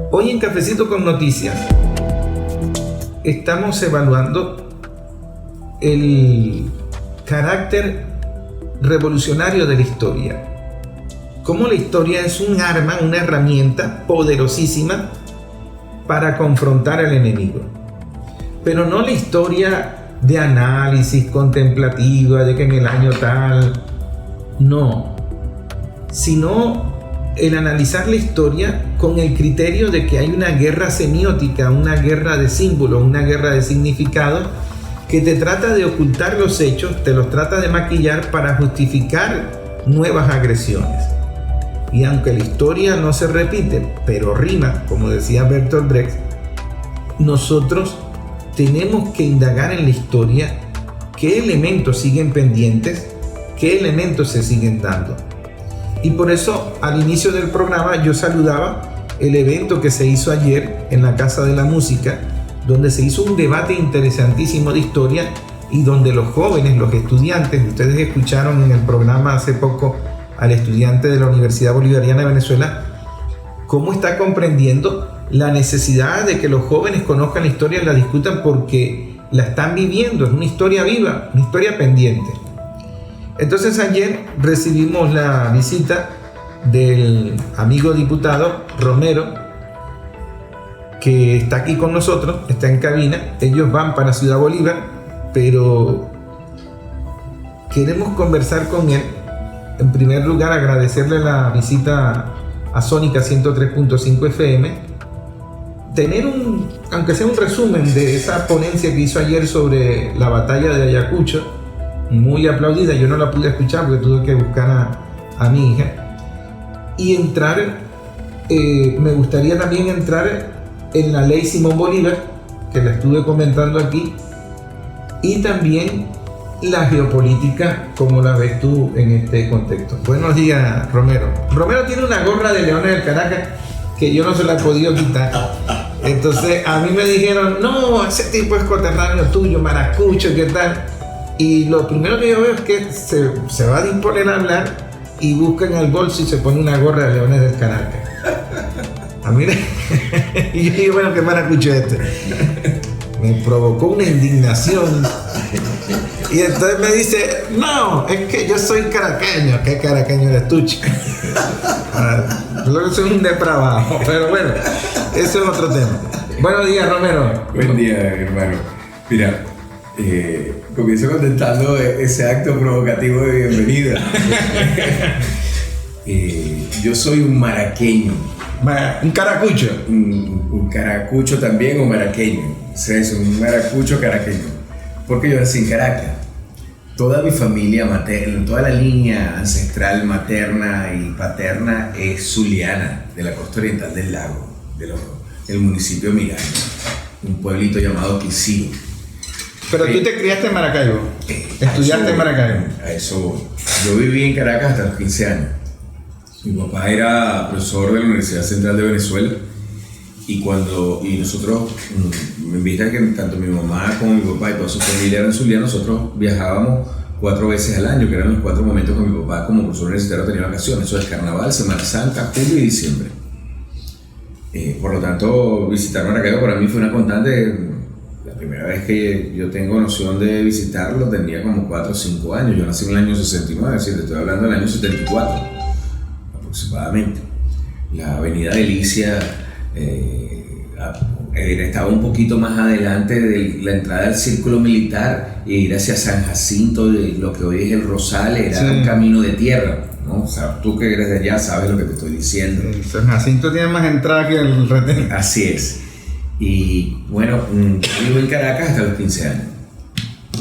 Hoy en Cafecito con Noticias estamos evaluando el carácter revolucionario de la historia. Cómo la historia es un arma, una herramienta poderosísima para confrontar al enemigo. Pero no la historia de análisis contemplativa, de que en el año tal, no, sino el analizar la historia con el criterio de que hay una guerra semiótica, una guerra de símbolos, una guerra de significado que te trata de ocultar los hechos, te los trata de maquillar para justificar nuevas agresiones. Y aunque la historia no se repite, pero rima, como decía Bertolt Brecht, nosotros tenemos que indagar en la historia qué elementos siguen pendientes, qué elementos se siguen dando. Y por eso al inicio del programa yo saludaba el evento que se hizo ayer en la Casa de la Música, donde se hizo un debate interesantísimo de historia y donde los jóvenes, los estudiantes, ustedes escucharon en el programa hace poco al estudiante de la Universidad Bolivariana de Venezuela, cómo está comprendiendo la necesidad de que los jóvenes conozcan la historia y la discutan porque la están viviendo, es una historia viva, una historia pendiente. Entonces ayer recibimos la visita del amigo diputado Romero, que está aquí con nosotros, está en cabina. Ellos van para Ciudad Bolívar, pero queremos conversar con él. En primer lugar, agradecerle la visita a Sónica 103.5 FM, tener aunque sea un resumen de esa ponencia que hizo ayer sobre la batalla de Ayacucho, muy aplaudida. Yo no la pude escuchar porque tuve que buscar a mi hija, y entrar, me gustaría también entrar en la ley Simón Bolívar, que la estuve comentando aquí, y también la geopolítica, como la ves tú en este contexto. Buenos días, Romero. Romero tiene una gorra de Leones del Caracas que yo no se la he podido quitar. Entonces a mí me dijeron, no, ese tipo es coterráneo tuyo, maracucho, ¿qué tal? Y lo primero que yo veo es que se va a disponer a hablar y busca en el bolso y se pone una gorra de Leones del Caracas. A mí, y yo digo, bueno, ¿qué maracucho es este? Me provocó una indignación. Y entonces me dice, no, es que yo soy caraqueño. ¿Qué caraqueño eres tú, chico? Yo soy un depravado, pero bueno, eso es otro tema. Buenos días, Romero. Buen día, hermano. Mira, comienzo contestando ese acto provocativo de bienvenida. Yo soy un maraqueño. Un caracucho. Un caracucho también o maraqueño. O sea, es un maracucho caraqueño. Porque yo nací en Caracas. Toda mi familia materna, toda la línea ancestral materna y paterna es zuliana, de la costa oriental del lago, del municipio de Miranda, un pueblito llamado Quisiro. Pero tú te criaste en Maracaibo, estudiaste en Maracaibo. A eso voy. Yo viví en Caracas hasta los 15 años. Mi papá era profesor de la Universidad Central de Venezuela y nosotros, en vista que tanto mi mamá como mi papá y toda su familia eran zulianos, nosotros viajábamos 4 veces al año, que eran los 4 momentos que mi papá como profesor universitario tenía vacaciones. Eso es Carnaval, Semana Santa, julio y diciembre. Por lo tanto, visitar Maracaibo para mí fue una constante. La primera vez que yo tengo noción de visitarlo tenía como 4 o 5 años. Yo nací en el año 69, es decir, te estoy hablando del año 74 aproximadamente. La avenida Delicia estaba un poquito más adelante de la entrada al círculo militar e ir hacia San Jacinto, de lo que hoy es el Rosal, era un camino de tierra, ¿no? O sea, tú que eres de allá sabes lo que te estoy diciendo. San Jacinto tiene más entrada que el retén. Así es. Y bueno, vivo en Caracas hasta los 15 años.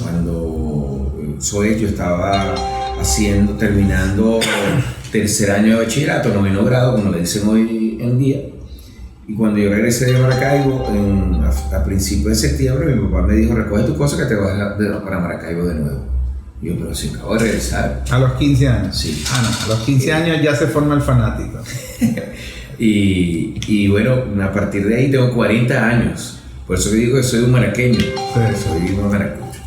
Cuando yo estaba terminando tercer año de bachillerato, 9º grado, como le dicen hoy en día. Y cuando yo regresé de Maracaibo, a principios de septiembre, mi papá me dijo, recoge tus cosas que te vas para Maracaibo de nuevo. Y yo, pero si acabo de regresar. ¿A los 15 años? Sí. No, a los 15 años ya se forma el fanático. y bueno, a partir de ahí tengo 40 años. Por eso que digo que soy un maraqueño. Sí. Soy un maracucho.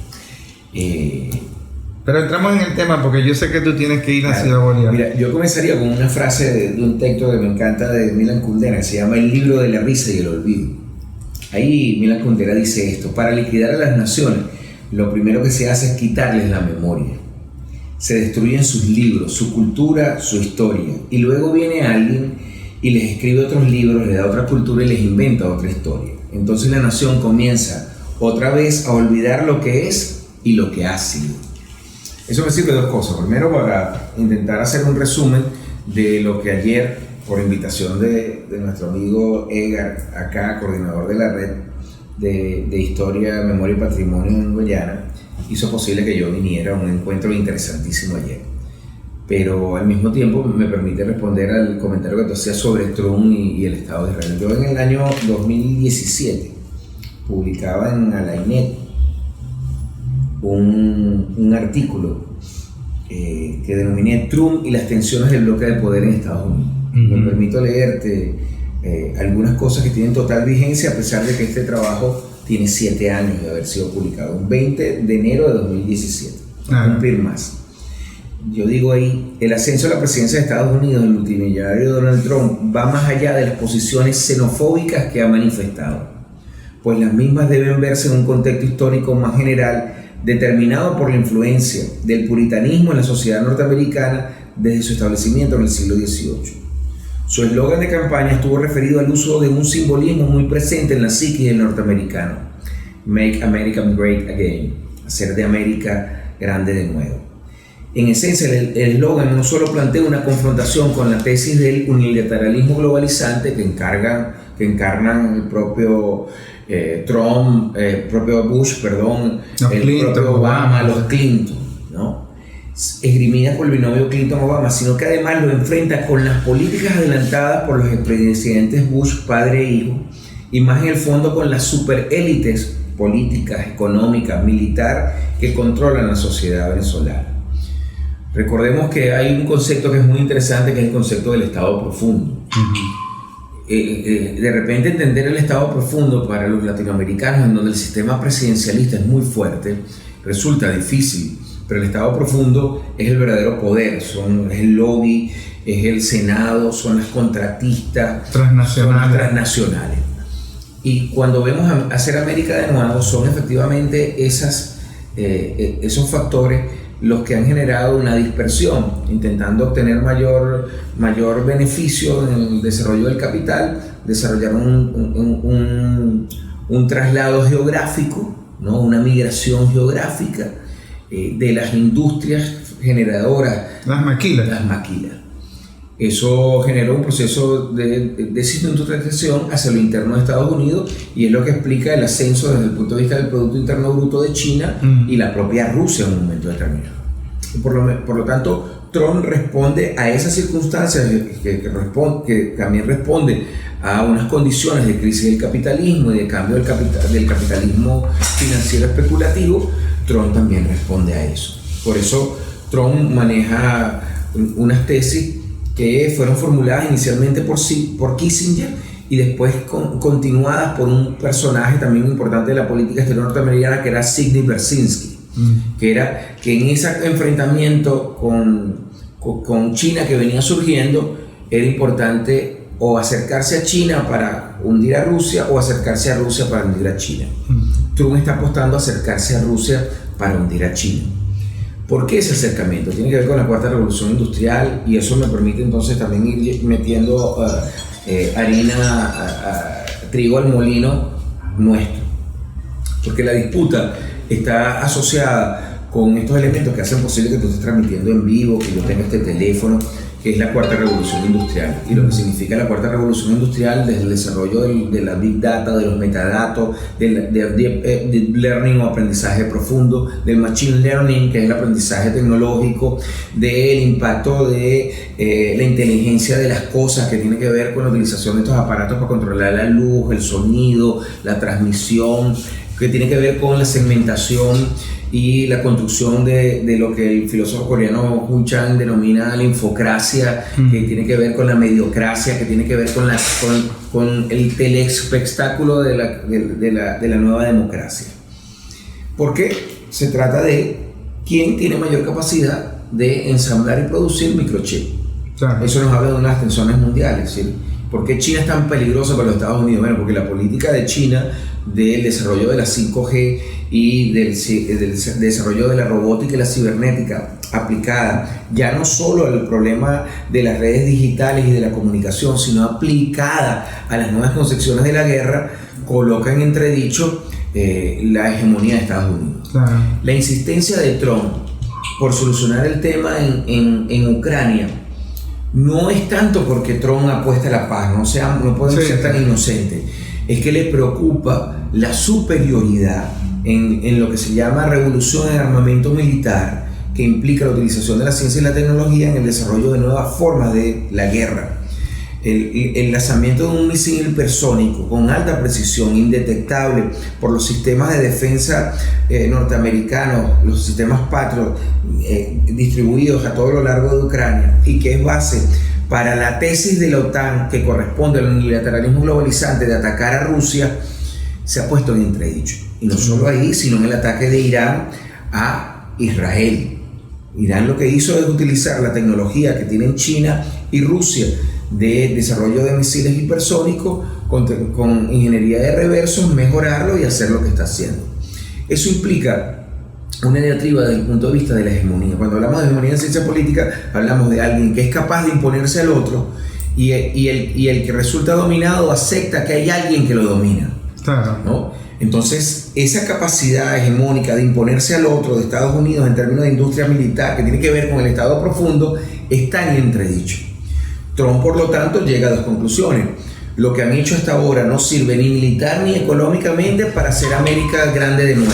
Pero entramos en el tema porque yo sé que tú tienes que ir a Claro. Ciudad Bolívar. Mira, yo comenzaría con una frase de un texto que me encanta de Milan Kundera, que se llama El libro de la risa y el olvido. Ahí Milan Kundera dice esto: para liquidar a las naciones, lo primero que se hace es quitarles la memoria. Se destruyen sus libros, su cultura, su historia. Y luego viene alguien y les escribe otros libros, les da otra cultura y les inventa otra historia. Entonces la nación comienza otra vez a olvidar lo que es y lo que ha sido. Eso me sirve de dos cosas. Primero, para intentar hacer un resumen de lo que ayer, por invitación de nuestro amigo Edgar, acá, coordinador de la red de Historia, Memoria y Patrimonio en Guyana, hizo posible que yo viniera a un encuentro interesantísimo ayer. Pero al mismo tiempo me permite responder al comentario que tú hacías sobre Trump y el Estado de Israel. Yo en el año 2017 publicaba en Alainet un artículo que denominé Trump y las tensiones del bloque de poder en Estados Unidos. Me permito leerte algunas cosas que tienen total vigencia a pesar de que este trabajo tiene 7 años de haber sido publicado, un 20 de enero de 2017, va a cumplir más. Yo digo ahí, el ascenso a la presidencia de Estados Unidos del multimillonario Donald Trump va más allá de las posiciones xenofóbicas que ha manifestado, pues las mismas deben verse en un contexto histórico más general determinado por la influencia del puritanismo en la sociedad norteamericana desde su establecimiento en el siglo XVIII. Su eslogan de campaña estuvo referido al uso de un simbolismo muy presente en la psiquis del norteamericano: Make America Great Again, hacer de América grande de nuevo. En esencia, el eslogan no solo plantea una confrontación con la tesis del unilateralismo globalizante que encarnan el propio Trump, propio Bush, perdón, el Clinton, propio Obama, los Clinton, ¿no?, esgrimidas por el binomio Clinton-Obama, sino que además lo enfrenta con las políticas adelantadas por los expresidentes Bush, padre e hijo, y más en el fondo con las superélites políticas, económicas, militar que controlan la sociedad venezolana. Recordemos que hay un concepto que es muy interesante, que es el concepto del Estado profundo. De repente entender el Estado profundo para los latinoamericanos, en donde el sistema presidencialista es muy fuerte, resulta difícil, pero el Estado profundo es el verdadero poder, es el lobby, es el Senado, son las contratistas, son las transnacionales. Y cuando vemos a hacer América de nuevo, son efectivamente esos factores los que han generado una dispersión, intentando obtener mayor beneficio en el desarrollo del capital, desarrollar un traslado geográfico, ¿no?, una migración geográfica de las industrias generadoras, las maquilas. Eso generó un proceso de desindustrialización hacia lo interno de Estados Unidos, y es lo que explica el ascenso desde el punto de vista del Producto Interno Bruto de China y la propia Rusia en un momento determinado. Y por lo tanto, Trump responde a esas circunstancias que también responde a unas condiciones de crisis del capitalismo y de cambio del capitalismo financiero especulativo. Trump también responde a eso. Por eso Trump maneja unas tesis que fueron formuladas inicialmente por Kissinger y después continuadas por un personaje también importante de la política exterior norteamericana, que era Sidney Berzinski, que era que en ese enfrentamiento con China que venía surgiendo, era importante o acercarse a China para hundir a Rusia o acercarse a Rusia para hundir a China. Trump está apostando a acercarse a Rusia para hundir a China. ¿Por qué ese acercamiento? Tiene que ver con la cuarta revolución industrial, y eso me permite entonces también ir metiendo trigo al molino nuestro. Porque la disputa está asociada con estos elementos que hacen posible que tú estés transmitiendo en vivo, que yo tenga este teléfono, que es la cuarta revolución industrial. Y lo que significa la cuarta revolución industrial, desde el desarrollo de la Big Data, de los metadatos, del Deep Learning o aprendizaje profundo, del Machine Learning, que es el aprendizaje tecnológico, del impacto de la inteligencia de las cosas, que tiene que ver con la utilización de estos aparatos para controlar la luz, el sonido, la transmisión, que tiene que ver con la segmentación y la construcción de lo que el filósofo coreano Hun Chan denomina la infocracia, que tiene que ver con la mediocracia, que tiene que ver con el telespectáculo de la nueva democracia. Porque se trata de ¿quién tiene mayor capacidad de ensamblar y producir microchip? Claro. Eso nos habla de unas tensiones mundiales, ¿sí? ¿Por qué China es tan peligrosa para los Estados Unidos? Bueno, porque la política de China del desarrollo de la 5G y del desarrollo de la robótica y la cibernética aplicada ya no solo al problema de las redes digitales y de la comunicación, sino aplicada a las nuevas concepciones de la guerra, coloca en entredicho la hegemonía de Estados Unidos. Claro. La insistencia de Trump por solucionar el tema en Ucrania no es tanto porque Trump apuesta a la paz, no podemos ser tan inocentes, es que le preocupa la superioridad en lo que se llama revolución en armamento militar, que implica la utilización de la ciencia y la tecnología en el desarrollo de nuevas formas de la guerra. El lanzamiento de un misil hipersónico con alta precisión, indetectable por los sistemas de defensa norteamericanos, los sistemas Patriot distribuidos a todo lo largo de Ucrania, y que es base para la tesis de la OTAN que corresponde al unilateralismo globalizante de atacar a Rusia, se ha puesto en entredicho. Y no solo ahí, sino en el ataque de Irán a Israel. Irán lo que hizo es utilizar la tecnología que tienen China y Rusia de desarrollo de misiles hipersónicos con ingeniería de reversos, mejorarlo y hacer lo que está haciendo. Eso implica una diatriba desde el punto de vista de la hegemonía. Cuando hablamos de hegemonía en ciencia política, hablamos de alguien que es capaz de imponerse al otro y el que resulta dominado acepta que hay alguien que lo domina. Claro. ¿No? Entonces, esa capacidad hegemónica de imponerse al otro de Estados Unidos en términos de industria militar, que tiene que ver con el Estado profundo, está en entredicho. Trump, por lo tanto, llega a dos conclusiones. Lo que han hecho hasta ahora no sirve ni militar ni económicamente para hacer América grande de nuevo.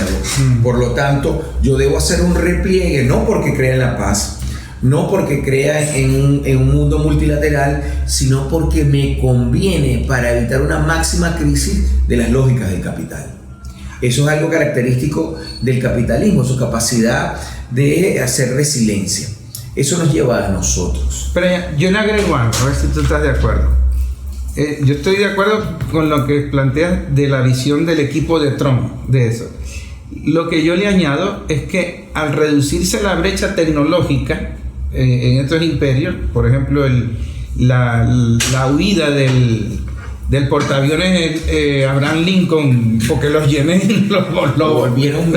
Por lo tanto, yo debo hacer un repliegue, no porque crea en la paz, no porque crea en un mundo multilateral, sino porque me conviene para evitar una máxima crisis de las lógicas del capital. Eso es algo característico del capitalismo, su capacidad de hacer resiliencia. Eso nos lleva a nosotros. Pero yo le agrego algo, a ver si tú estás de acuerdo. Yo estoy de acuerdo con lo que planteas de la visión del equipo de Trump, de eso. Lo que yo le añado es que al reducirse la brecha tecnológica en estos imperios, por ejemplo, la huida del portaaviones Abraham Lincoln, porque los yemeníes lo volvieron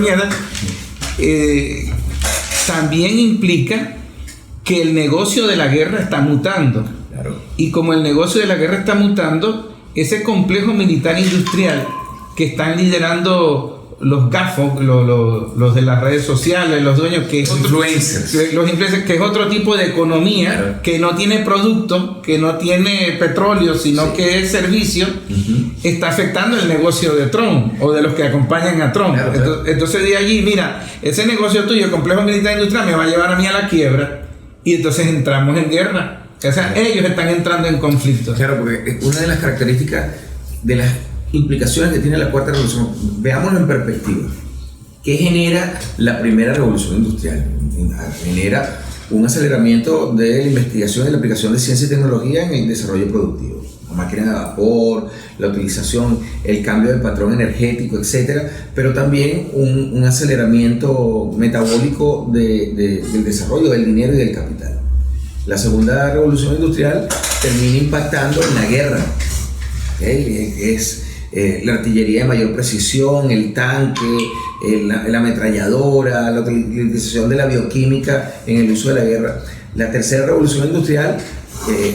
mierda, también implica que el negocio de la guerra está mutando. Claro. Y como el negocio de la guerra está mutando, ese complejo militar industrial que están liderando los gafos, los de las redes sociales, los dueños, que es los influencers, que es otro tipo de economía, claro, que no tiene producto, que no tiene petróleo, sino que es servicio, está afectando el negocio de Trump o de los que acompañan a Trump. Claro. Entonces de allí, mira, ese negocio tuyo, el complejo militar industrial, me va a llevar a mí a la quiebra, y entonces entramos en guerra. O sea, ellos están entrando en conflicto. Claro, porque una de las características de las implicaciones que tiene la cuarta revolución, veámoslo en perspectiva. ¿Qué genera la primera revolución industrial? Genera un aceleramiento de la investigación y la aplicación de ciencia y tecnología en el desarrollo productivo. La máquina de vapor, la utilización, el cambio del patrón energético, etc. Pero también un aceleramiento metabólico del desarrollo del dinero y del capital. La segunda revolución industrial termina impactando en la guerra. Es la artillería de mayor precisión, el tanque, la ametralladora, la utilización de la bioquímica en el uso de la guerra. La tercera revolución industrial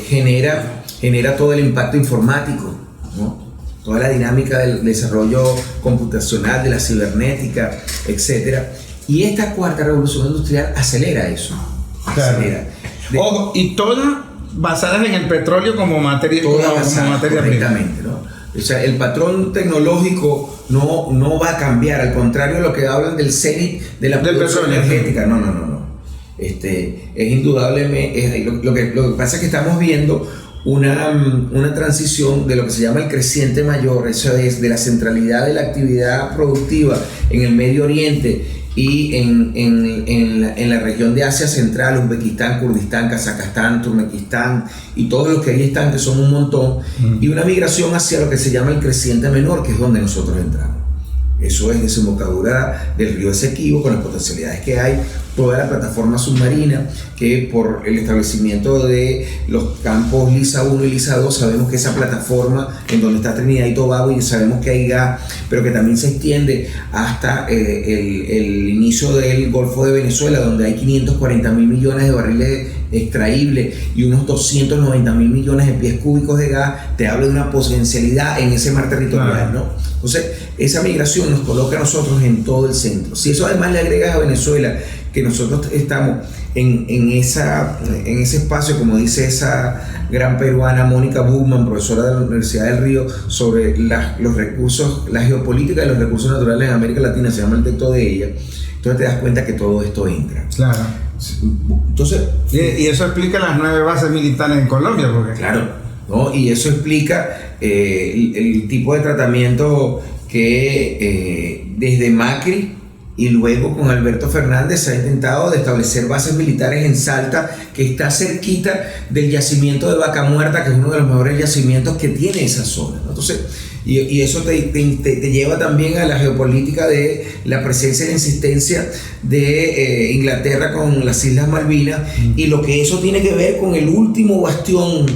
genera todo el impacto informático, ¿no? Toda la dinámica del desarrollo computacional, de la cibernética, etc. Y esta cuarta revolución industrial acelera eso. Claro. Ojo, y todas basadas en el petróleo como materia prima. ¿No? O sea, el patrón tecnológico no va a cambiar, al contrario de lo que hablan del cenit de la producción energética. No. Es indudablemente, lo que pasa es que estamos viendo una transición de lo que se llama el creciente mayor, eso es, de la centralidad de la actividad productiva en el Medio Oriente y en la región de Asia Central, Uzbekistán, Kurdistán, Kazajstán, Turkmenistán y todos los que ahí están, que son un montón, y una migración hacia lo que se llama el creciente menor, que es donde nosotros entramos. Eso es desembocadura del río Esequibo, con las potencialidades que hay, toda la plataforma submarina, que por el establecimiento de los campos Lisa 1 y Lisa 2, sabemos que esa plataforma en donde está Trinidad y Tobago, y sabemos que hay gas, pero que también se extiende hasta el inicio del Golfo de Venezuela, donde hay 540.000 millones de barriles extraíbles y unos 290.000 millones de pies cúbicos de gas, te habla de una potencialidad en ese mar territorial, ¿no? Entonces, esa migración nos coloca a nosotros en todo el centro. Si eso además le agregas a Venezuela, que nosotros estamos en ese espacio, como dice esa gran peruana Mónica Buchmann, profesora de la Universidad del Río, sobre los recursos, la geopolítica de los recursos naturales en América Latina, se llama el texto de ella. Entonces te das cuenta que todo esto entra. Claro. Entonces, y eso explica las 9 bases militares en Colombia, porque... Claro, ¿no? Y eso explica el tipo de tratamiento que desde Macri y luego con Alberto Fernández se ha intentado de establecer bases militares en Salta, que está cerquita del yacimiento de Vaca Muerta, que es uno de los mejores yacimientos que tiene esa zona, ¿no? Entonces, y eso te lleva también a la geopolítica de la presencia y la insistencia de Inglaterra con las Islas Malvinas, y lo que eso tiene que ver con el último bastión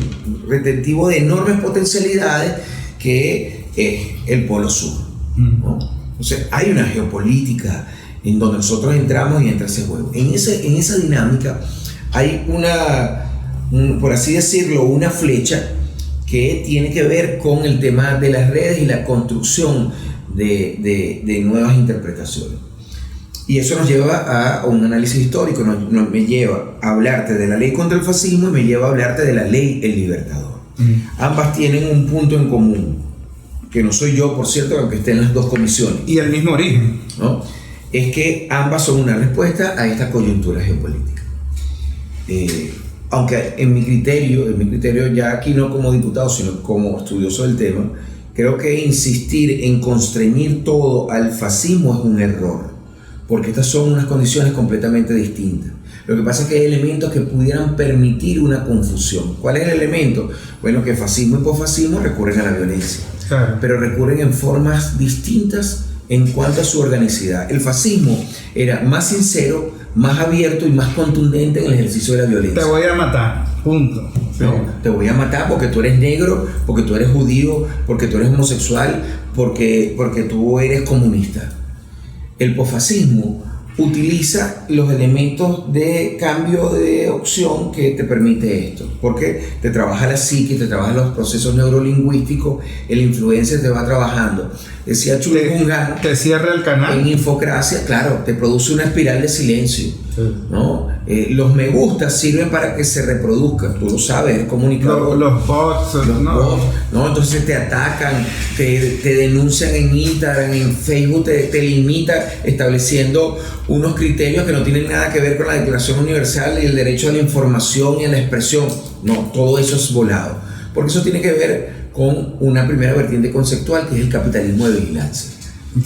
retentivo de enormes potencialidades, que es el Polo Sur, ¿no? Entonces hay una geopolítica en donde nosotros entramos y entra ese juego. En esa dinámica hay por así decirlo, una flecha que tiene que ver con el tema de las redes y la construcción de nuevas interpretaciones. Y eso nos lleva a un análisis histórico, me lleva a hablarte de la ley contra el fascismo y me lleva a hablarte de la ley El Libertador. Ambas tienen un punto en común, que no soy yo, por cierto, aunque esté en las dos comisiones. Y el mismo origen, ¿no? Es que ambas son una respuesta a esta coyuntura geopolítica. Aunque en mi criterio, ya aquí no como diputado, sino como estudioso del tema, creo que insistir en constreñir todo al fascismo es un error, porque estas son unas condiciones completamente distintas. Lo que pasa es que hay elementos que pudieran permitir una confusión. ¿Cuál es el elemento? Bueno, que fascismo y posfascismo recurren a la violencia. Claro. Pero recurren en formas distintas en cuanto a su organicidad. El fascismo era más sincero, más abierto y más contundente en el ejercicio de la violencia. Te voy a matar, punto. Sí. No, te voy a matar porque tú eres negro, porque tú eres judío, porque tú eres homosexual, porque tú eres comunista. El posfascismo utiliza los elementos de cambio de opción que te permite esto, porque te trabaja la psique, te trabaja los procesos neurolingüísticos, el influencer te va trabajando. Decía Chulgungano, te cierra el canal. En Infocracia, claro, te produce una espiral de silencio, ¿no? Los me gusta sirven para que se reproduzcan, tú lo sabes, es comunicador. Los bots, bots, ¿no? Entonces te atacan, te denuncian en Instagram, en Facebook, te limitan estableciendo unos criterios que no tienen nada que ver con la Declaración Universal y el derecho a la información y a la expresión. No, todo eso es volado, porque eso tiene que ver con una primera vertiente conceptual, que es el capitalismo de vigilancia.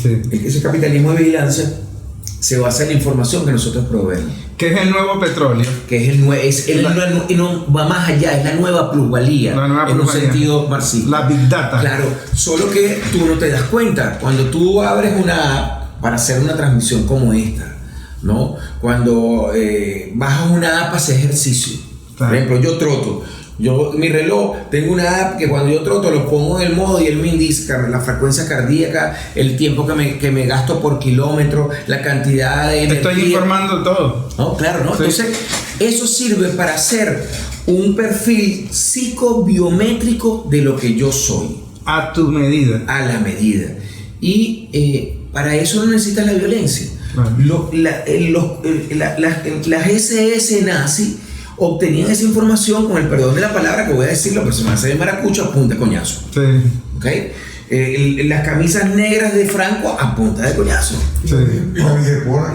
Sí. Ese capitalismo de vigilancia se basa en la información que nosotros proveemos. ¿Qué es el nuevo petróleo? Que es no va más allá, es la nueva plusvalía, en un sentido marxista. La Big Data. Claro, solo que tú no te das cuenta. Cuando tú abres una app para hacer una transmisión como esta, ¿no? Cuando bajas una app para hacer ejercicio. Claro. Por ejemplo, yo troto. Mi reloj, tengo una app que cuando yo troto lo pongo en el modo y él me indica la frecuencia cardíaca, el tiempo que me gasto por kilómetro, la cantidad de energía. Te estoy informando todo. No, claro, ¿no? Sí. Entonces, eso sirve para hacer un perfil psicobiométrico de lo que yo soy. A tu medida. A la medida. Y para eso no necesitas la violencia. Claro. Las SS nazi obtenían esa información, con el perdón de la palabra que voy a decir, la persona se de maracucho a punta de coñazo. Sí. ¿Okay? Las camisas negras de Franco a punta de coñazo. Sí.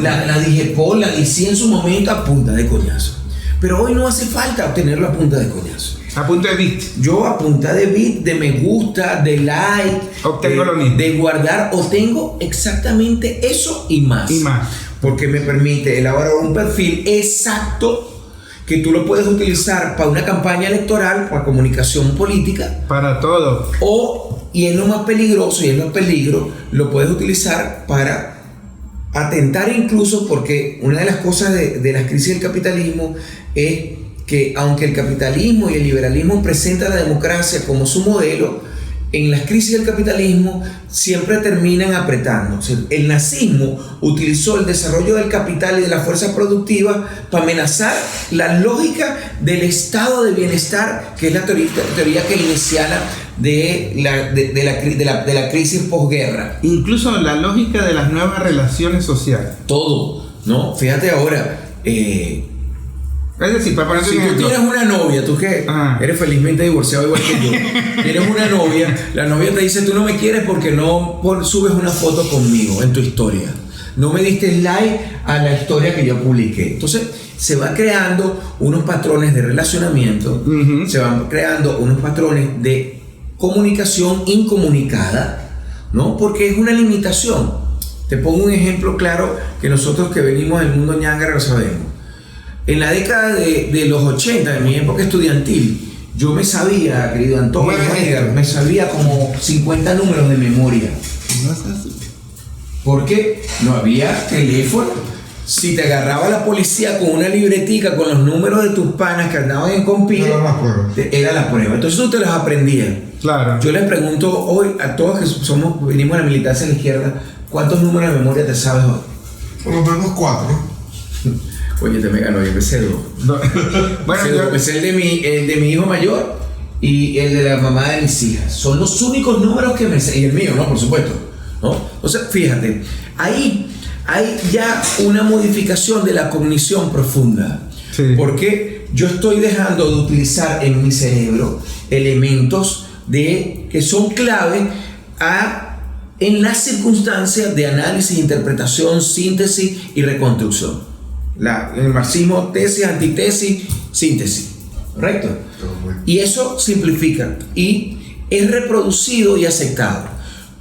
La Digepol, la DC en su momento a punta de coñazo. Pero hoy no hace falta obtenerlo a punta de coñazo. A punta de bit. Yo a punta de bit, de me gusta, de like, obtengo lo mismo. De guardar, obtengo exactamente eso y más. Y más. Porque me permite elaborar un perfil exacto que tú lo puedes utilizar para una campaña electoral, para comunicación política. Para todo. O Y es lo más peligroso y es lo peligro, lo puedes utilizar para atentar incluso, porque una de las cosas de las crisis del capitalismo es que aunque el capitalismo y el liberalismo presentan la democracia como su modelo, en las crisis del capitalismo siempre terminan apretando. O sea, el nazismo utilizó el desarrollo del capital y de la fuerza productiva para amenazar la lógica del estado de bienestar, que es la teoría keynesiana de la crisis posguerra. Incluso la lógica de las nuevas relaciones sociales. Todo, ¿no? Fíjate ahora. Es decir, para poner si tú tienes una novia, tú que eres felizmente divorciado igual que yo, tienes una novia, la novia te dice: tú no me quieres porque no subes una foto conmigo en tu historia, no me diste like a la historia que yo publiqué. Entonces se van creando unos patrones de relacionamiento, se van creando unos patrones de comunicación incomunicada, ¿no? Porque es una limitación. Te pongo un ejemplo claro que nosotros que venimos del mundo ñángara lo sabemos. En la década de los 80, en mi época estudiantil, yo me sabía, querido Antonio Edgar, me sabía como 50 números de memoria. No es así. Porque no había teléfono. Si te agarraba la policía con una libretica con los números de tus panas que andaban en compile, era la prueba. Entonces tú te los aprendías. Claro. Yo les pregunto hoy a todos que venimos de la militancia en la izquierda, ¿cuántos números de memoria te sabes hoy? Por lo menos 4. Oye, te me ganó, yo empecé 2. Bueno, yo empecé el de mi hijo mayor y el de la mamá de mis hijas. Son los únicos números que me sé. Y el mío, ¿no? Por supuesto, ¿no? Entonces, fíjate, ahí hay ya una modificación de la cognición profunda. Sí. Porque yo estoy dejando de utilizar en mi cerebro elementos que son clave en las circunstancias de análisis, interpretación, síntesis y reconstrucción. En el marxismo, tesis, antitesis, síntesis, ¿correcto? Y eso simplifica y es reproducido y aceptado.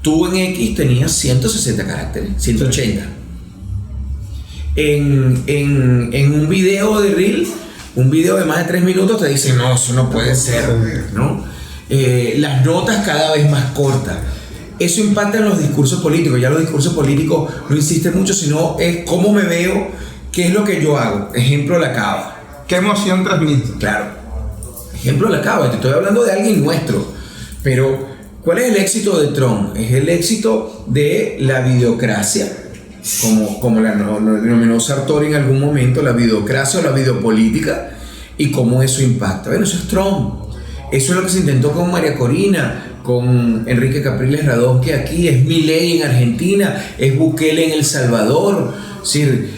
Tú en X tenías 160 caracteres, 180. Sí. En un video de Reel, un video de más de 3 minutos, te dicen: no, eso no puede ser, ¿no? Las notas cada vez más cortas. Eso impacta en los discursos políticos. Ya los discursos políticos no insisten mucho, sino es cómo me veo. ¿Qué es lo que yo hago? Ejemplo, la cava. ¿Qué emoción transmite? Claro. Ejemplo, la cava. Te estoy hablando de alguien nuestro. Pero, ¿cuál es el éxito de Trump? Es el éxito de la videocracia, como la denominó Sartori en algún momento, la videocracia o la videopolítica, y cómo eso impacta. Bueno, eso es Trump. Eso es lo que se intentó con María Corina, con Enrique Capriles Radón, que aquí es Milei en Argentina, es Bukele en El Salvador. Es decir,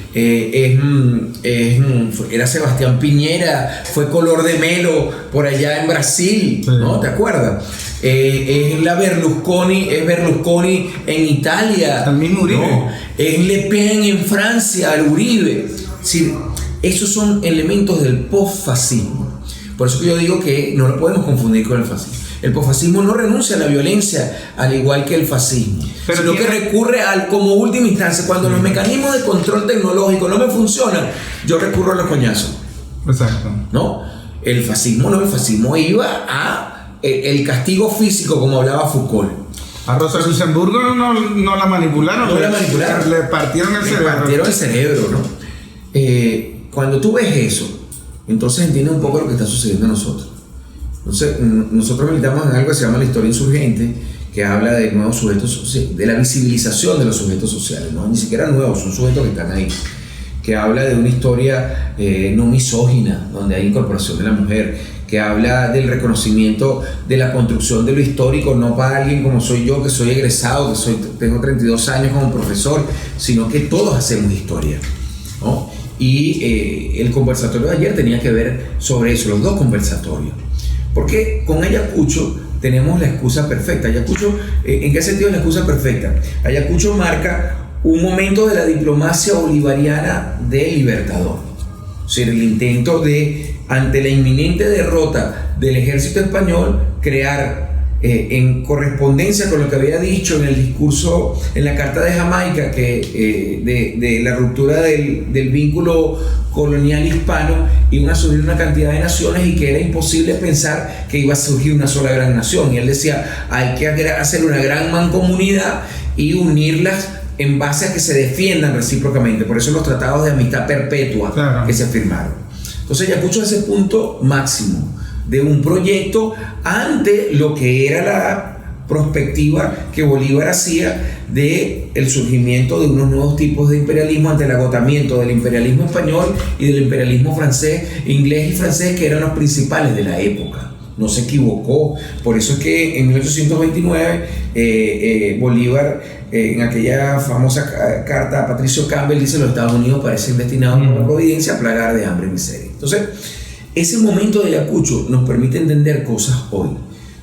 era Sebastián Piñera, fue Color de Melo por allá en Brasil, sí. ¿No? ¿Te acuerdas? Es Berlusconi en Italia, el mismo Uribe, ¿no? Es Le Pen en Francia, el Uribe. Es decir, esos son elementos del postfascismo. Por eso que yo digo que no lo podemos confundir con el fascismo. El posfascismo no renuncia a la violencia al igual que el fascismo, sino que recurre como última instancia. Cuando los mecanismos de control tecnológico no me funcionan, yo recurro a los coñazos. Exacto. ¿No? El fascismo iba a el castigo físico, como hablaba Foucault. A Rosa Luxemburgo no la manipularon. No la manipularon. Le partieron el cerebro. Le partieron el cerebro, ¿no? Cuando tú ves eso, entonces entiendes un poco lo que está sucediendo a nosotros. Entonces, nosotros militamos en algo que se llama la historia insurgente, que habla de nuevos sujetos, de la visibilización de los sujetos sociales, ¿no? Ni siquiera nuevos, son sujetos que están ahí, que habla de una historia no misógina, donde hay incorporación de la mujer, que habla del reconocimiento de la construcción de lo histórico, no para alguien como soy yo, que soy egresado, tengo 32 años como profesor, sino que todos hacemos historia, ¿no? Y el conversatorio de ayer tenía que ver sobre eso, los dos conversatorios. Porque con Ayacucho tenemos la excusa perfecta. Ayacucho, ¿en qué sentido es la excusa perfecta? Ayacucho marca un momento de la diplomacia bolivariana del Libertador. O sea, el intento de, ante la inminente derrota del ejército español, crear en correspondencia con lo que había dicho en el discurso, en la Carta de Jamaica, de la ruptura del vínculo colonial hispano, iban a surgir una cantidad de naciones y que era imposible pensar que iba a surgir una sola gran nación. Y él decía, hay que hacer una gran mancomunidad y unirlas en base a que se defiendan recíprocamente. Por eso los tratados de amistad perpetua, claro, que se firmaron. Entonces Ayacucho es ese punto máximo de un proyecto ante lo que era la perspectiva que Bolívar hacía de el surgimiento de unos nuevos tipos de imperialismo ante el agotamiento del imperialismo español y del imperialismo francés, inglés y francés, que eran los principales de la época. No se equivocó. Por eso es que en 1829 Bolívar, en aquella famosa carta a Patricio Campbell, dice: los Estados Unidos parecen destinados por la providencia a plagar de hambre y miseria. Entonces, ese momento de Ayacucho nos permite entender cosas hoy.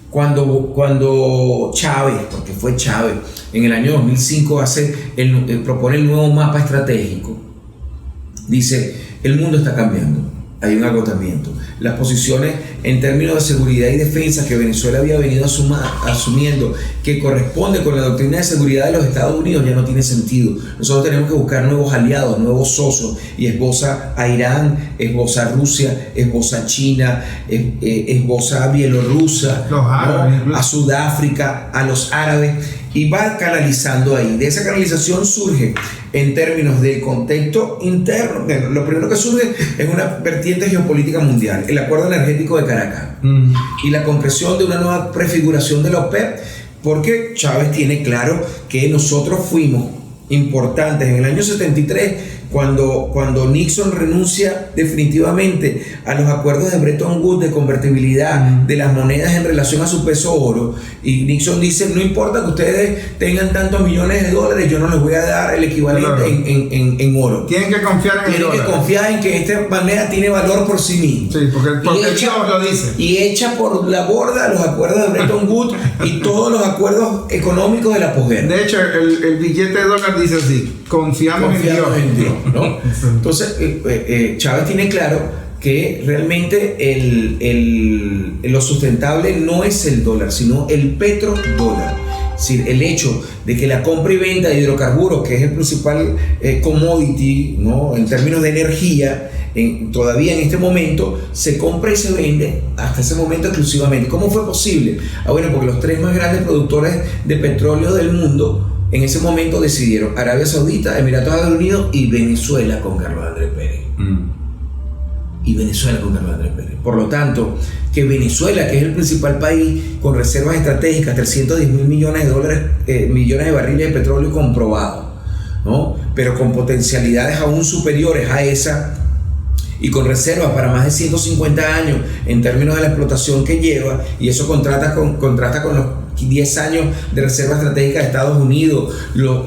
Cuando Chávez, porque fue Chávez, en el año 2005 propone el nuevo mapa estratégico, dice: el mundo está cambiando, hay un agotamiento. Las posiciones en términos de seguridad y defensa que Venezuela había venido asumiendo, que corresponde con la doctrina de seguridad de los Estados Unidos, ya no tiene sentido. Nosotros tenemos que buscar nuevos aliados, nuevos socios, y esboza a Irán, esboza a Rusia, esboza a China, esboza a Bielorrusia, los árabes, ¿no? A Sudáfrica, a los árabes, y va canalizando ahí. De esa canalización surge, en términos del contexto interno, lo primero que surge es una vertiente geopolítica mundial, el acuerdo energético de Caracas y la concreción de una nueva prefiguración de la OPEP, porque Chávez tiene claro que nosotros fuimos importantes en el año 73, cuando Nixon renuncia definitivamente a los acuerdos de Bretton Woods de convertibilidad de las monedas en relación a su peso oro, y Nixon dice: no importa que ustedes tengan tantos millones de dólares, yo no les voy a dar el equivalente, claro, en oro. Tienen que confiar en el dólar. Tienen que confiar en que esta moneda tiene valor por sí misma. Sí, porque Dios lo dice. Y echa por la borda los acuerdos de Bretton Woods y todos los acuerdos económicos de la posguerra. De hecho, el billete de dólar dice así: confiamos en Dios, ¿no? Entonces, Chávez tiene claro que realmente lo sustentable no es el dólar, sino el petrodólar. Es decir, el hecho de que la compra y venta de hidrocarburos, que es el principal commodity, ¿no?, en términos de energía, todavía en este momento se compra y se vende hasta ese momento exclusivamente. ¿Cómo fue posible? Bueno, porque los tres más grandes productores de petróleo del mundo en ese momento decidieron: Arabia Saudita, Emiratos Árabes Unidos y Venezuela con Carlos Andrés Pérez. Y Venezuela con Carlos Andrés Pérez. Por lo tanto, que Venezuela, que es el principal país con reservas estratégicas, 310.000 millones de barriles de petróleo comprobados, ¿no?, pero con potencialidades aún superiores a esa, y con reservas para más de 150 años en términos de la explotación que lleva, y eso contrasta con los 10 años de reserva estratégica de Estados Unidos, los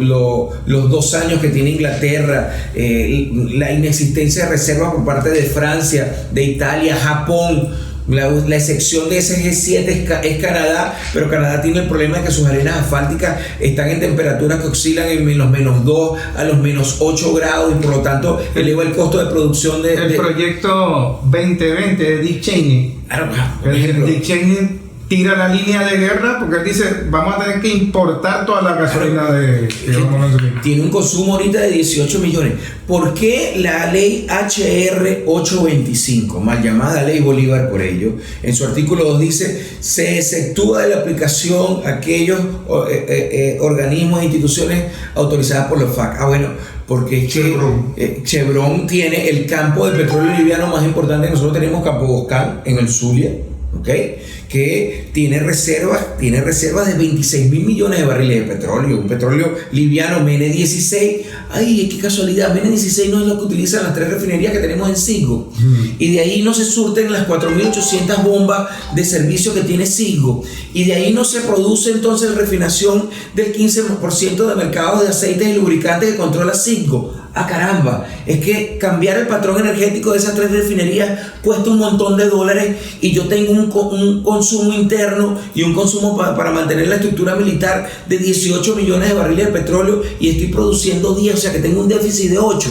2 años que tiene Inglaterra, la inexistencia de reservas por parte de Francia, de Italia, Japón. La excepción de ese G7 es Canadá, pero Canadá tiene el problema de que sus arenas asfálticas están en temperaturas que oscilan en los -2 a los -8 grados, y por lo tanto eleva el costo de producción el proyecto 2020 de Dick Cheney. Dick Cheney tira la línea de guerra porque él dice: vamos a tener que importar toda la gasolina que vamos a consumir. Tiene un consumo ahorita de 18 millones. ¿Por qué la ley HR 825, mal llamada ley Bolívar por ello, en su artículo 2 dice: se exceptúa de la aplicación aquellos organismos e instituciones autorizadas por los FAC? Bueno, porque es que Chevron tiene el campo de petróleo liviano más importante. Nosotros tenemos Campo Boscán en el Zulia, que tiene reservas de 26.000 millones de barriles de petróleo, un petróleo liviano MENE 16. Ay, qué casualidad, MENE 16 no es lo que utilizan las 3 refinerías que tenemos en Citgo, y de ahí no se surten las 4.800 bombas de servicio que tiene Citgo, y de ahí no se produce entonces refinación del 15% de mercado de aceites y lubricantes que controla Citgo. Caramba, es que cambiar el patrón energético de esas 3 refinerías cuesta un montón de dólares, y yo tengo un consumo interno y un consumo para mantener la estructura militar de 18 millones de barriles de petróleo, y estoy produciendo 10, o sea que tengo un déficit de 8.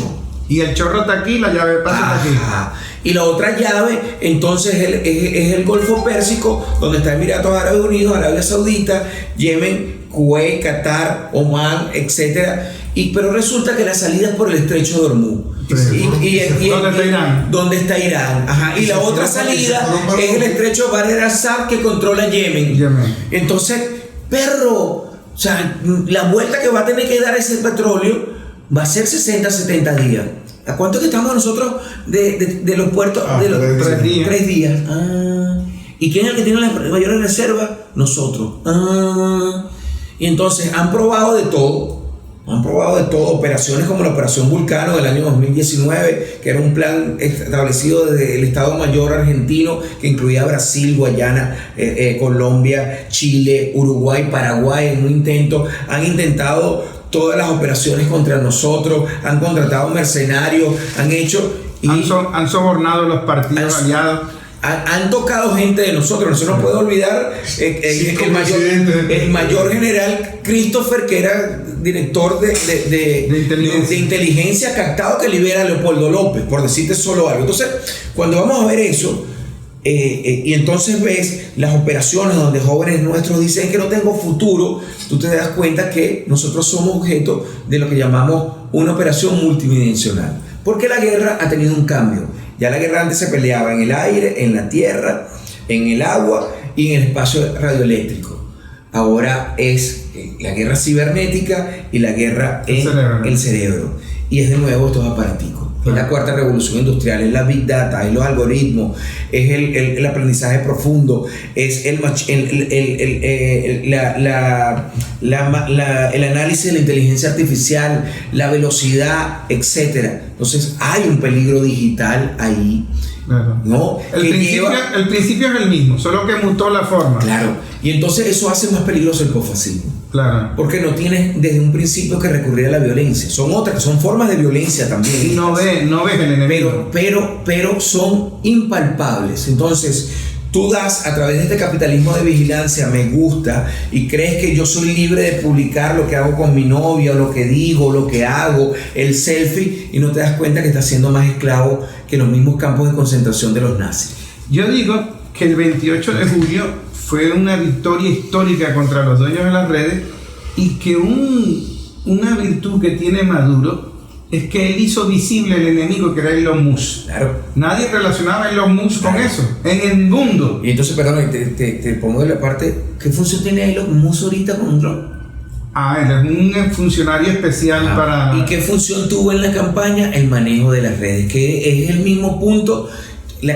Y el chorro está aquí, la llave pasa está aquí. Y la otra llave, entonces, es el Golfo Pérsico, donde está Emiratos Árabes Unidos, Arabia Saudita, Yemen, Kuwait, Qatar, Omán, etc. Pero resulta que la salida es por el estrecho de Hormuz. ¿Dónde está Irán? ¿Dónde está Irán? Ajá. Y la otra salida es el estrecho de Bahr el Assad, que controla Yemen. Entonces, o sea, la vuelta que va a tener que dar ese petróleo va a ser 60, 70 días. ¿A cuánto que estamos nosotros de los puertos? De los 3 días. 3 días. ¿Y quién es el que tiene las mayores reservas? Nosotros. Y entonces han probado de todo. Operaciones como la Operación Vulcano del año 2019, que era un plan establecido desde el Estado Mayor argentino, que incluía Brasil, Guayana, Colombia, Chile, Uruguay, Paraguay. En un intento, han intentado todas las operaciones contra nosotros, han contratado mercenarios, han hecho... Han sobornado los partidos aliados. Han tocado gente de nosotros. No se nos puede olvidar el mayor general Christopher, que era director de inteligencia captado, que libera a Leopoldo López, por decirte solo algo. Entonces, cuando vamos a ver eso, y entonces ves las operaciones donde jóvenes nuestros dicen que no tengo futuro, tú te das cuenta que nosotros somos objeto de lo que llamamos una operación multidimensional. Porque la guerra ha tenido un cambio. Ya la guerra antes se peleaba en el aire, en la tierra, en el agua y en el espacio radioeléctrico. Ahora es la guerra cibernética y la guerra en el cerebro. Y es de nuevo estos aparaticos. Es la cuarta revolución industrial, es la Big Data, es los algoritmos, es el aprendizaje profundo, es el análisis de la inteligencia artificial, la velocidad, etc. Entonces hay un peligro digital ahí. Claro. ¿No? El principio es el mismo, solo que mutó la forma. Claro. Y entonces eso hace más peligroso el posfascismo. Claro. Porque no tienes desde un principio que recurrir a la violencia. Son formas de violencia también. No ves el enemigo. Pero son impalpables. Entonces, tú das a través de este capitalismo de vigilancia, me gusta, y crees que yo soy libre de publicar lo que hago con mi novia, o lo que digo, lo que hago, el selfie, y no te das cuenta que estás siendo más esclavo que los mismos campos de concentración de los nazis. Yo digo que el 28 de julio fue una victoria histórica contra los dueños de las redes, y que una virtud que tiene Maduro es que él hizo visible el enemigo, que era Elon Musk. Claro. Nadie relacionaba a Elon Musk con eso, en el mundo. Y entonces, perdón, te pongo de la parte, ¿qué función tiene Elon Musk ahorita con un dron? Él es un funcionario especial para... ¿Y qué función tuvo en la campaña? El manejo de las redes, que es el mismo punto. La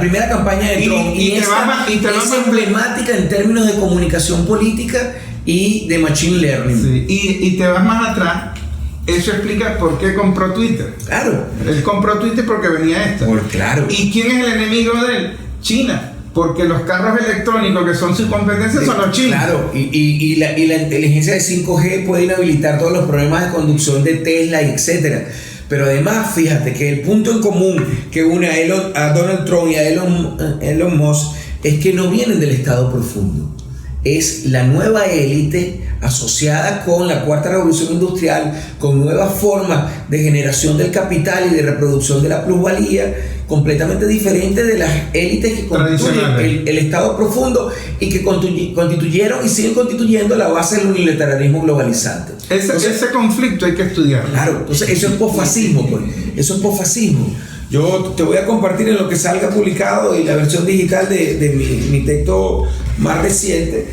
primera campaña de Trump es emblemática en términos de comunicación política y de machine learning. Sí. Y te vas más atrás, eso explica por qué compró Twitter. Claro. Él compró Twitter porque venía esta. Claro. ¿Y quién es el enemigo de él? China. Porque los carros electrónicos que son su competencia son los chinos. Claro, y la inteligencia de 5G puede inhabilitar todos los problemas de conducción de Tesla, etc. Pero además, fíjate que el punto en común que une a Donald Trump y a Elon Musk es que no vienen del Estado profundo. Es la nueva élite asociada con la cuarta revolución industrial, con nuevas formas de generación del capital y de reproducción de la plusvalía, completamente diferente de las élites que constituyen el Estado profundo y que constituyeron y siguen constituyendo la base del unilateralismo globalizante. Ese conflicto hay que estudiarlo. Claro, entonces eso es posfascismo, pues. Eso es posfascismo. Yo te voy a compartir en lo que salga publicado y la versión digital de mi texto más reciente.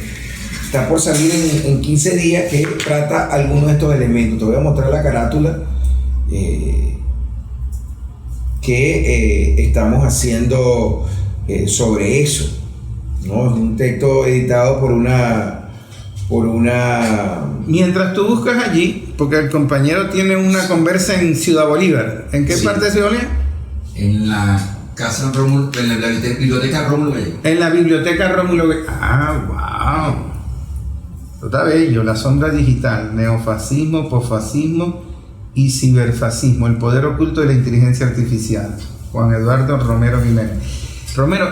Está por salir en 15 días, que trata algunos de estos elementos. Te voy a mostrar la carátula que estamos haciendo sobre eso, ¿no? Es un texto editado por una... Mientras tú buscas allí, porque el compañero tiene una conversa en Ciudad Bolívar. ¿En qué parte de Ciudad Bolívar? En la casa Rómulo, en la biblioteca Rómulo Gallego. En la biblioteca Rómulo Gallego. ¡Wow! Está bello. La sombra digital, neofascismo, posfascismo y ciberfascismo, el poder oculto de la inteligencia artificial. Juan Eduardo Romero Jiménez. Romero,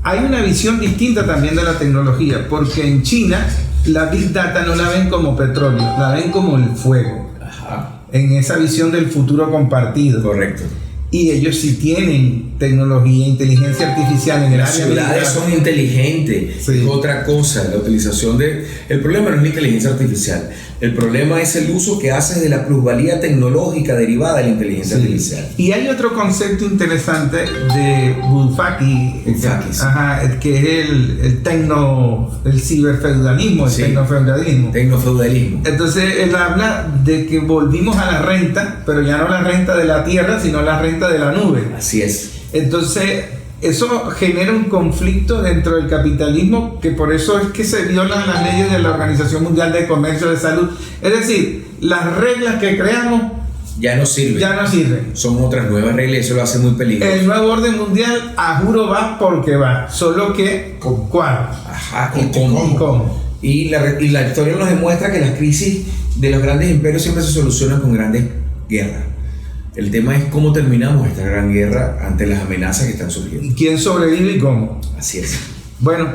hay una visión distinta también de la tecnología, porque en China la Big Data no la ven como petróleo, la ven como el fuego. Ajá. En esa visión del futuro compartido. Correcto. y ellos sí tienen tecnología, inteligencia artificial en el Las área ciudades militar. son inteligentes. Sí. Es otra cosa, la utilización de... El problema no es la inteligencia artificial. El problema es el uso que haces de la plusvalía tecnológica derivada de la inteligencia Sí. artificial. Y hay otro concepto interesante de Bufaki, Bufaki, sí. que es el ciberfeudalismo, el Sí. tecnofeudalismo. Tecnofeudalismo. Entonces él habla de que volvimos a la renta, pero ya no la renta de la tierra, sino la renta de la nube. Así es. Entonces eso genera un conflicto dentro del capitalismo, que por eso es que se violan las leyes de la Organización Mundial de Comercio de Salud. Es decir, las reglas que creamos Ya no sirve. ya no sirven. Son otras nuevas reglas y eso lo hace muy peligroso. El nuevo orden mundial, a juro, va porque va, solo que ¿con cuál? Ajá, ¿Y ¿y cómo? ¿Y cómo? Y la historia nos demuestra que las crisis de los grandes imperios siempre se solucionan con grandes guerras. El tema es cómo terminamos esta gran guerra ante las amenazas que están surgiendo. ¿Quién sobrevive y cómo? Así es. Bueno,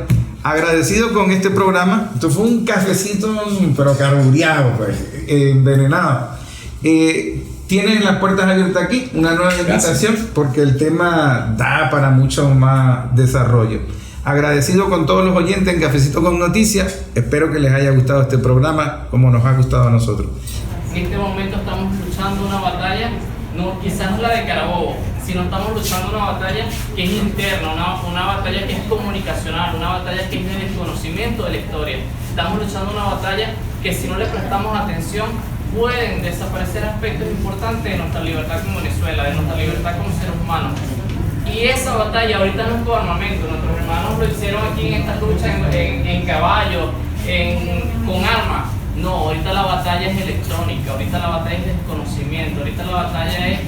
agradecido con este programa. Esto fue un cafecito, pero carbureado, pues, envenenado. Tienen las puertas abiertas aquí, una nueva invitación, porque el tema da para mucho más desarrollo. Agradecido con todos los oyentes en Cafecito con Noticias. Espero que les haya gustado este programa como nos ha gustado a nosotros. En este momento estamos luchando una batalla, no, quizás no la de Carabobo, sino estamos luchando una batalla que es interna, una batalla que es comunicacional, una batalla que es de desconocimiento de la historia. Estamos luchando una batalla que si no le prestamos atención pueden desaparecer aspectos importantes de nuestra libertad como Venezuela, de nuestra libertad como seres humanos. Y esa batalla ahorita no es por armamento, nuestros hermanos lo hicieron aquí en esta lucha en caballo, con armas. No, ahorita la batalla es electrónica, ahorita la batalla es desconocimiento, ahorita la batalla es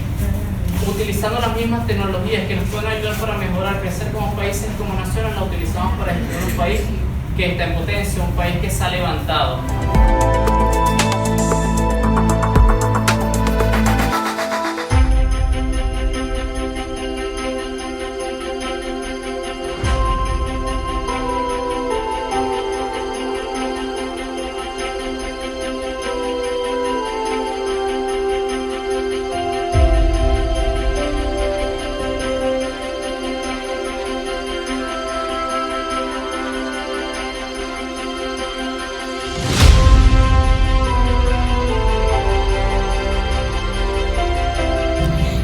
utilizando las mismas tecnologías que nos pueden ayudar para mejorar, crecer como países, como naciones, la utilizamos para gestionar un país que está en potencia, un país que se ha levantado.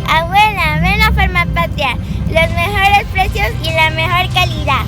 Abuela, ven a Farmapatria, los mejores precios y la mejor calidad.